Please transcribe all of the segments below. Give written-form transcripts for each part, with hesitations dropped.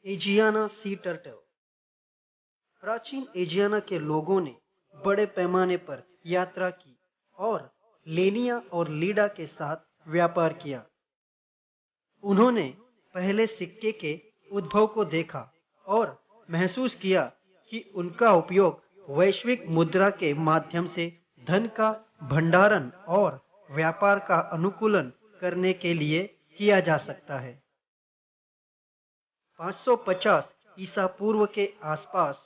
एजियाना sea turtle. प्राचीन एजियाना के लोगों ने बड़े पैमाने पर यात्रा की और लेनिया और लीडा के साथ व्यापार किया। उन्होंने पहले सिक्के के उद्भव को देखा और महसूस किया कि उनका उपयोग वैश्विक मुद्रा के माध्यम से धन का भंडारण और व्यापार का अनुकूलन करने के लिए किया जा सकता है। 550 ईसा पूर्व के आसपास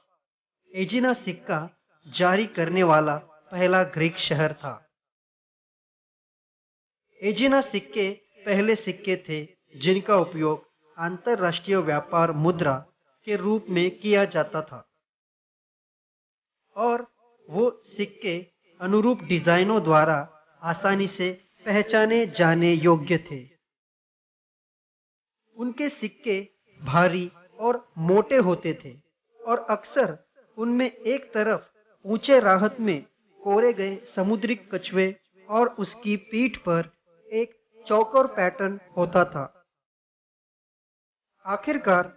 एजिना सिक्का जारी करने वाला पहला ग्रीक शहर था। एजिना सिक्के पहले सिक्के थे जिनका उपयोग अंतरराष्ट्रीय व्यापार मुद्रा के रूप में किया जाता था और वो सिक्के अनुरूप डिजाइनों द्वारा आसानी से पहचाने जाने योग्य थे। उनके सिक्के भारी और मोटे होते थे और अक्सर उनमें एक तरफ ऊंचे राहत में कोरे गए समुद्री कछुए और उसकी पीठ पर एक चौकोर पैटर्न होता था। आखिरकार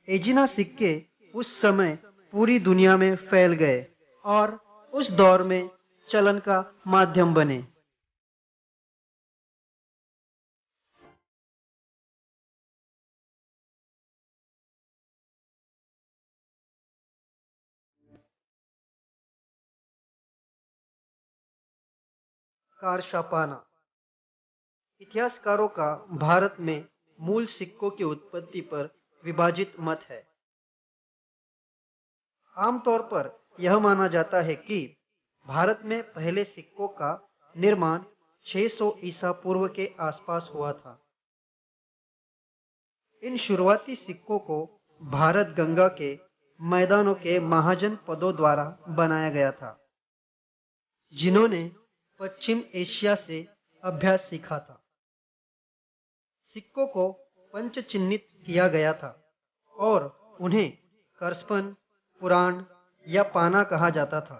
एजिना सिक्के उस समय पूरी दुनिया में फैल गए और उस दौर में चलन का माध्यम बने। कारशापाना। इतिहासकारों का भारत में मूल सिक्कों की उत्पत्ति पर विभाजित मत है। आमतौर पर यह माना जाता है कि भारत में पहले सिक्कों का निर्माण 600 ईसा पूर्व के आसपास हुआ था। इन शुरुआती सिक्कों को भारत गंगा के मैदानों के महाजन पदों द्वारा बनाया गया था, जिन्होंने पश्चिम एशिया से अभ्यास सीखा था। सिक्कों को पंच चिन्हित किया गया था और उन्हें करस्पन, पुराण या पाना कहा जाता था।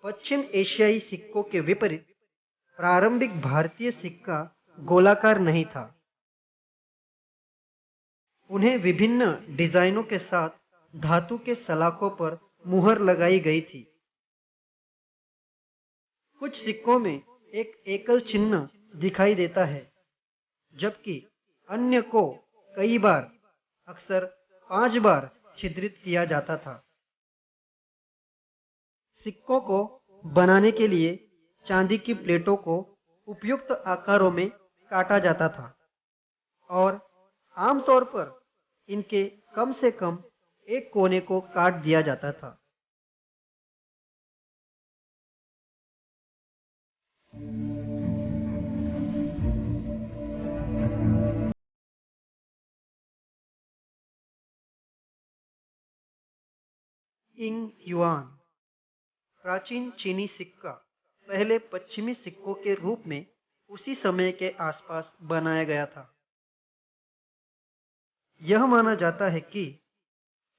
पश्चिम एशियाई सिक्कों के विपरीत प्रारंभिक भारतीय सिक्का गोलाकार नहीं था। उन्हें विभिन्न डिजाइनों के साथ धातु के सलाखों पर मुहर लगाई गई थी। कुछ सिक्कों में एक एकल चिन्ह दिखाई देता है, जबकि अन्य को कई बार, अक्सर 5 बार छिद्रित किया जाता था। सिक्कों को बनाने के लिए चांदी की प्लेटों को उपयुक्त आकारों में काटा जाता था और आमतौर पर इनके कम से कम एक कोने को काट दिया जाता था। इंग युआन। प्राचीन चीनी सिक्का पहले पश्चिमी सिक्कों के रूप में उसी समय के आसपास बनाया गया था। यह माना जाता है कि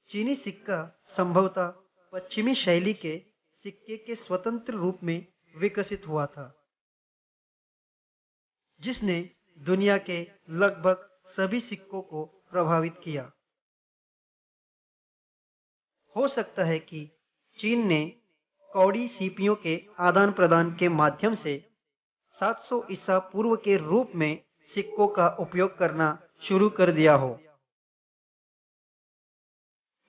चीनी सिक्का संभवतः पश्चिमी शैली के सिक्के के स्वतंत्र रूप में विकसित हुआ था, जिसने दुनिया के लगभग सभी सिक्कों को प्रभावित किया। हो सकता है कि चीन ने कौड़ी सीपियों के आदान प्रदान के माध्यम से 700 ईसा पूर्व के रूप में सिक्कों का उपयोग करना शुरू कर दिया हो।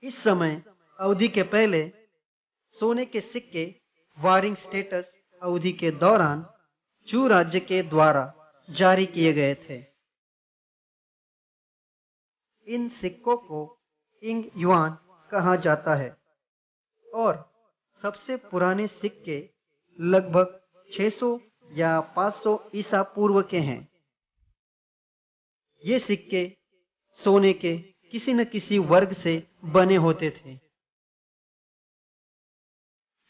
इस समय अवधि के पहले सोने के सिक्के वारिंग स्टेटस अवधि के दौरान चू राज्य के द्वारा जारी किए गए थे। इन सिक्कों को इंग युआन कहा जाता है और सबसे पुराने सिक्के लगभग 600 या 500 ईसा पूर्व के हैं। ये सिक्के सोने के किसी न किसी वर्ग से बने होते थे।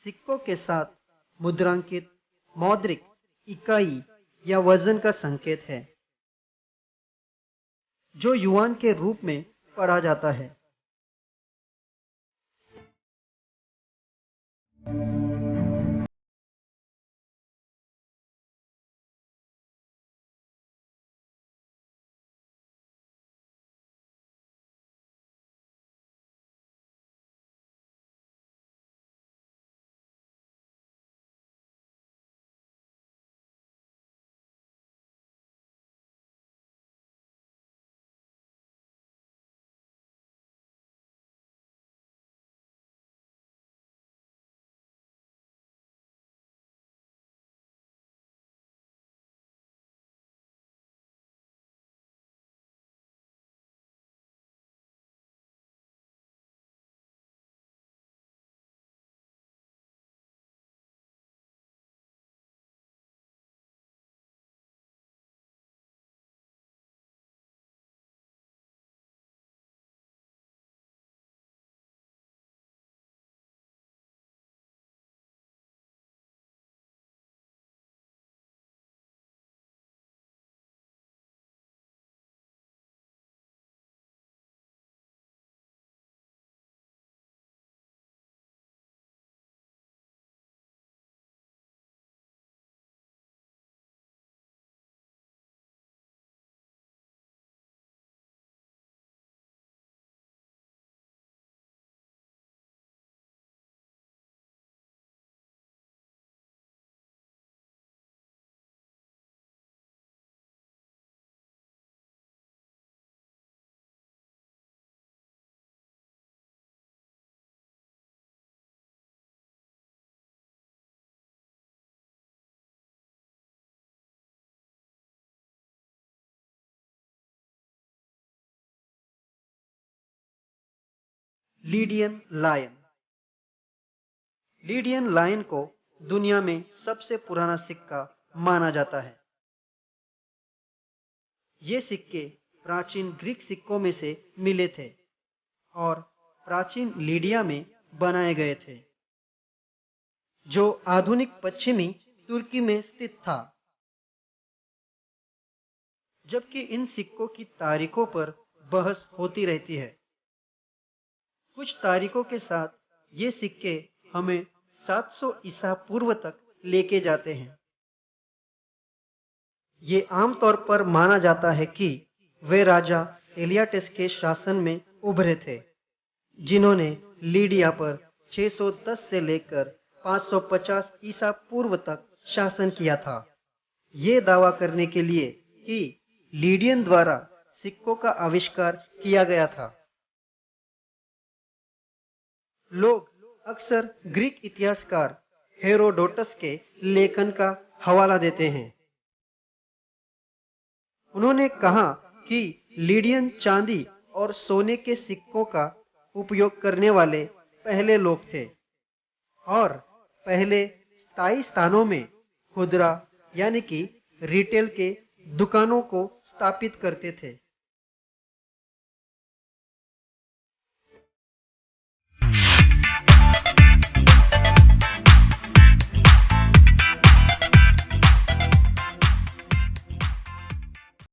सिक्कों के साथ मुद्रांकित मौद्रिक इकाई या वजन का संकेत है, जो युआन के रूप में पढ़ा जाता है। Lydian lion. लीडियन लायन को दुनिया में सबसे पुराना सिक्का माना जाता है। ये सिक्के प्राचीन ग्रीक सिक्कों में से मिले थे और प्राचीन लीडिया में बनाए गए थे, जो आधुनिक पश्चिमी तुर्की में स्थित था। जबकि इन सिक्कों की तारीखों पर बहस होती रहती है। कुछ तारीखों के साथ ये सिक्के हमें 700 ईसा पूर्व तक लेके जाते हैं। ये आमतौर पर माना जाता है कि वे राजा एलियाटेस के शासन में उभरे थे, जिन्होंने लीडिया पर 610 से लेकर 550 ईसा पूर्व तक शासन किया था। ये दावा करने के लिए कि लीडियन द्वारा सिक्कों का आविष्कार किया गया था। लोग अक्सर ग्रीक इतिहासकार हेरोडोटस के लेखन का हवाला देते हैं। उन्होंने कहा कि लीडियन चांदी और सोने के सिक्कों का उपयोग करने वाले पहले लोग थे और पहले स्थायी स्थानों में खुदरा यानी कि रिटेल के दुकानों को स्थापित करते थे।